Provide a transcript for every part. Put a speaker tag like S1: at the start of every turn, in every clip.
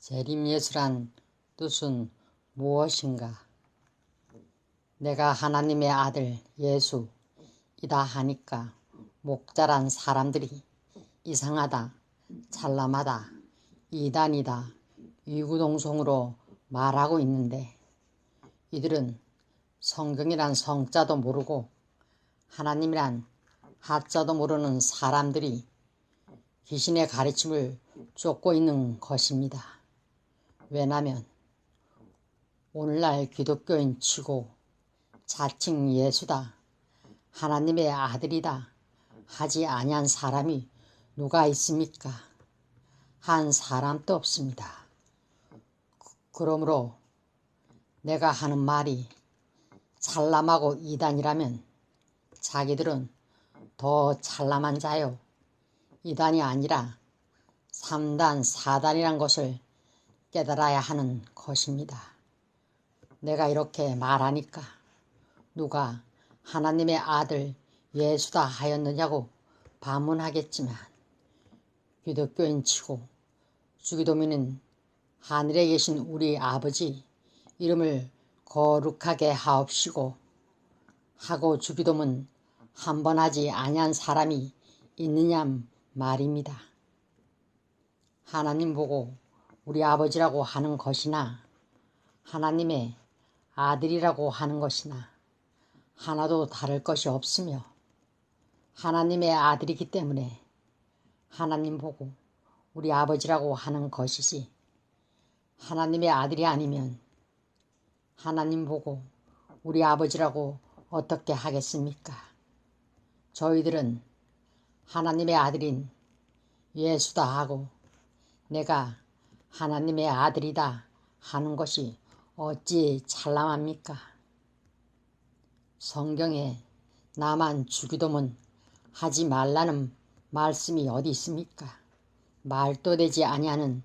S1: 재림예수란 뜻은 무엇인가? 내가 하나님의 아들 예수이다 하니까 목자란 사람들이 이상하다, 찬람하다, 이단이다, 위구동성으로 말하고 있는데 이들은 성경이란 성자도 모르고 하나님이란 하자도 모르는 사람들이 귀신의 가르침을 쫓고 있는 것입니다. 왜냐면 오늘날 기독교인 치고 자칭 예수다, 하나님의 아들이다 하지 아니한 사람이 누가 있습니까? 한 사람도 없습니다. 그러므로 내가 하는 말이 찬람하고 이단이라면 자기들은 더 찬람한 자요, 이단이 아니라 3단, 4단이란 것을 깨달아야 하는 것입니다. 내가 이렇게 말하니까 누가 하나님의 아들 예수다 하였느냐고 반문하겠지만 기독교인 치고 주기도민은 하늘에 계신 우리 아버지 이름을 거룩하게 하옵시고 하고 주기도문 한 번 하지 아니한 사람이 있느냐 말입니다. 하나님 보고 우리 아버지라고 하는 것이나 하나님의 아들이라고 하는 것이나 하나도 다를 것이 없으며 하나님의 아들이기 때문에 하나님 보고 우리 아버지라고 하는 것이지 하나님의 아들이 아니면 하나님 보고 우리 아버지라고 어떻게 하겠습니까? 저희들은 하나님의 아들인 예수다 하고 내가 하나님의 아들이다 하는 것이 어찌 찬람합니까? 성경에 나만 주기도문 하지 말라는 말씀이 어디 있습니까? 말도 되지 아니하는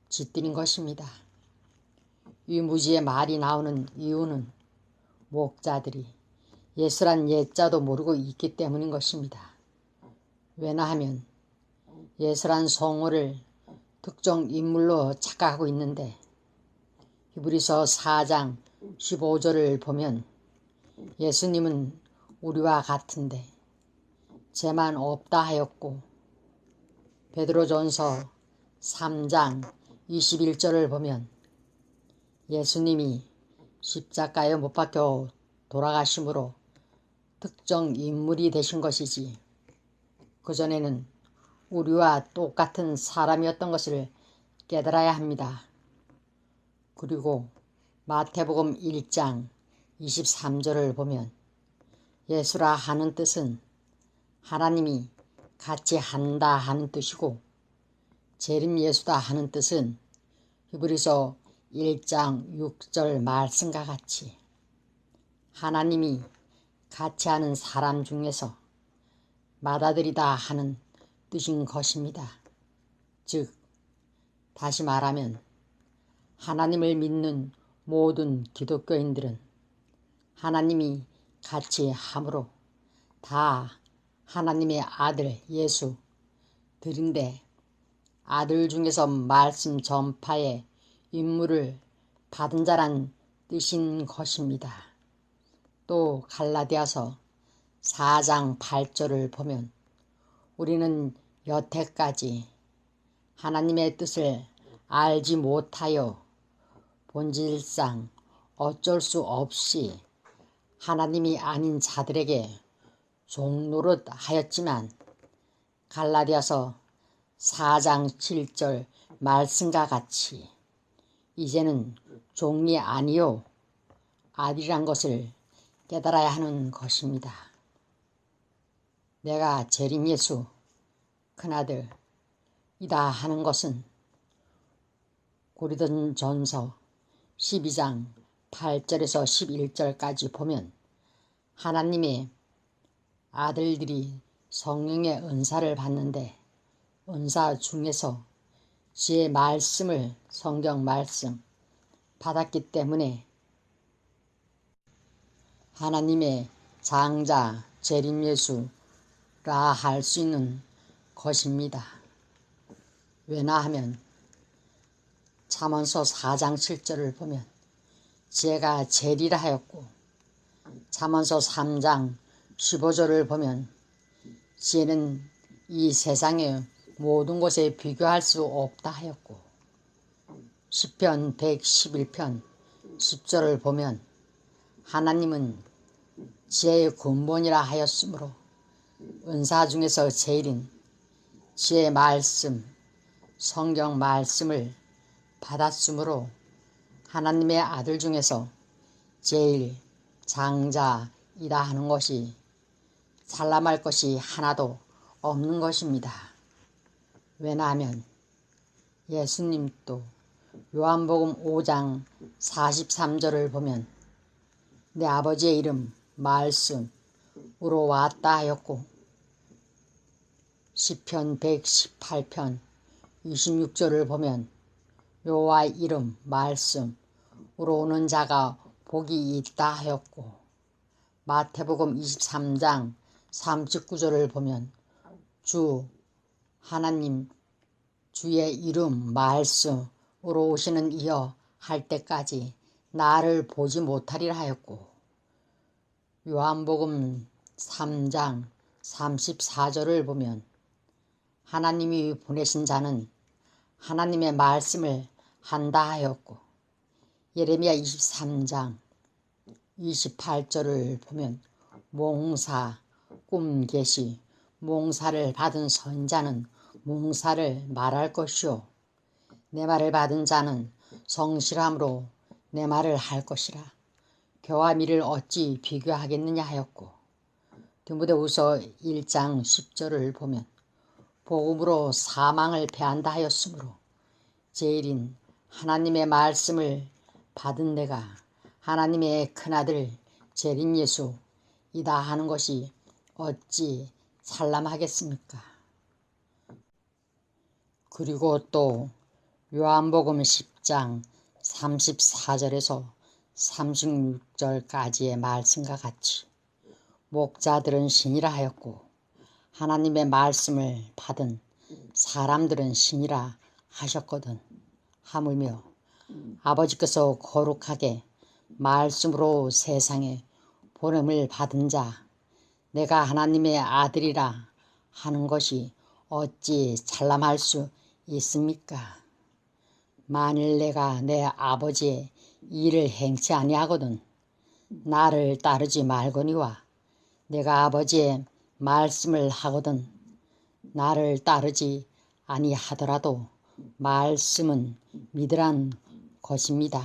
S1: 짓들인 것입니다. 유무지의 말이 나오는 이유는 목자들이 예수란 예자도 모르고 있기 때문인 것입니다. 왜냐하면 예수란 성호를 특정 인물로 착각하고 있는데 히브리서 4장 15절을 보면 예수님은 우리와 같은데 죄만 없다 하였고 베드로전서 3장 21절을 보면 예수님이 십자가에 못 박혀 돌아가심으로 특정 인물이 되신 것이지 그전에는 우리와 똑같은 사람이었던 것을 깨달아야 합니다. 그리고 마태복음 1장 23절을 보면 예수라 하는 뜻은 하나님이 같이 한다 하는 뜻이고 재림 예수다 하는 뜻은 히브리서 1장 6절 말씀과 같이 하나님이 같이 하는 사람 중에서 맏아들이다 하는 뜻인 것입니다. 즉 다시 말하면 하나님을 믿는 모든 기독교인들은 하나님이 같이 함으로 다 하나님의 아들 예수 들인데 아들 중에서 말씀 전파의 임무를 받은 자란 뜻인 것입니다. 또 갈라디아서 4장 8절을 보면 우리는 여태까지 하나님의 뜻을 알지 못하여 본질상 어쩔 수 없이 하나님이 아닌 자들에게 종노릇 하였지만 갈라디아서 4장 7절 말씀과 같이 이제는 종이 아니요 아들이란 것을 깨달아야 하는 것입니다. 내가 재림 예수 큰아들이다 하는 것은 고린도전서 12장 8절에서 11절까지 보면 하나님의 아들들이 성령의 은사를 받는데 은사 중에서 지혜 말씀을 성경 말씀 받았기 때문에 하나님의 장자 재림 예수라 할 수 있는 것입니다. 왜냐하면 잠언서 4장 7절을 보면 지혜가 재리라 하였고, 잠언서 3장 15절을 보면 지혜는 이 세상의 모든 것에 비교할 수 없다 하였고, 시편 111편 10절을 보면 하나님은 지혜의 근본이라 하였으므로 은사 중에서 제일인 지혜의 말씀, 성경 말씀을 받았으므로 하나님의 아들 중에서 제일 장자이라 하는 것이 살람할 것이 하나도 없는 것입니다. 왜냐하면 예수님도 요한복음 5장 43절을 보면 내 아버지의 이름 말씀으로 왔다 하였고, 시편 118편 26절을 보면 여호와의 이름 말씀으로 오는 자가 복이 있다 하였고, 마태복음 23장 39절을 보면 주 하나님 주의 이름 말씀으로 오시는 이여 할 때까지 나를 보지 못하리라 하였고, 요한복음 3장 34절을 보면 하나님이 보내신 자는 하나님의 말씀을 한다 하였고, 예레미야 23장 28절을 보면 몽사, 꿈 계시, 몽사를 받은 선자는 몽사를 말할 것이요 내 말을 받은 자는 성실함으로 내 말을 할 것이라. 겨와 미를 어찌 비교하겠느냐 하였고, 디모데후서 1장 10절을 보면 복음으로 사망을 패한다 하였으므로 제일인 하나님의 말씀을 받은 내가 하나님의 큰아들 재림 예수이다 하는 것이 어찌 살람하겠습니까? 그리고 또 요한복음 10장 34절에서 36절까지의 말씀과 같이 목자들은 신이라 하였고 하나님의 말씀을 받은 사람들은 신이라 하셨거든. 하물며 아버지께서 거룩하게 말씀으로 세상에 보냄을 받은 자 내가 하나님의 아들이라 하는 것이 어찌 찬람할 수 있습니까? 만일 내가 내 아버지의 일을 행치 아니하거든 나를 따르지 말거니와 내가 아버지의 말씀을 하거든 나를 따르지 아니하더라도 말씀은 믿으란 것입니다.